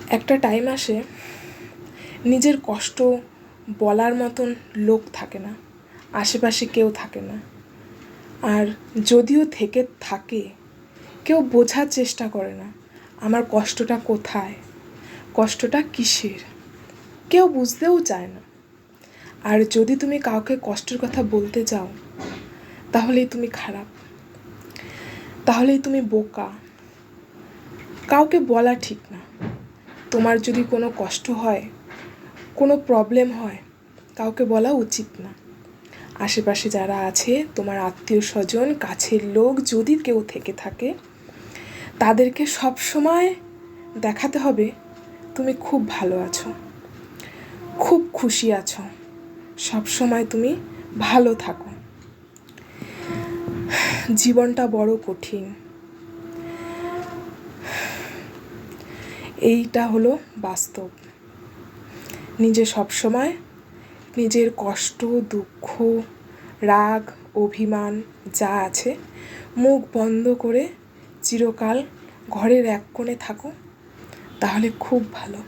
একটা টাইম আসে নিজের কষ্ট বলার মতন লোক থাকে না, আশেপাশে কেউ থাকে না। আর যদিও থেকে থাকে, কেউ বোঝার চেষ্টা করে না আমার কষ্টটা কোথায়, কষ্টটা কিসের, কেউ বুঝতেও চায় না। আর যদি তুমি কাউকে কষ্টের কথা বলতে যাও, তাহলেই তুমি খারাপ, তাহলেই তুমি বোকা। কাউকে বলা ঠিক না। তোমার যদি কোনো কষ্ট হয়, কোনো প্রবলেম হয়, কাউকে বলা উচিত না। আশেপাশে যারা আছে, তোমার আত্মীয় স্বজন, কাছের লোক যদি কেউ থেকে থাকে, তাদেরকে সব সময় দেখাতে হবে তুমি খুব ভালো আছো, খুব খুশি আছো, সব সময় তুমি ভালো থাকো। জীবনটা বড় কঠিন, এইটা হলো বাস্তব। নিজে সবসময় নিজের কষ্ট, দুঃখ, রাগ, অভিমান যা আছে মুখ বন্ধ করে চিরকাল ঘরের এক কোণে থাকো, তাহলে খুব ভালো।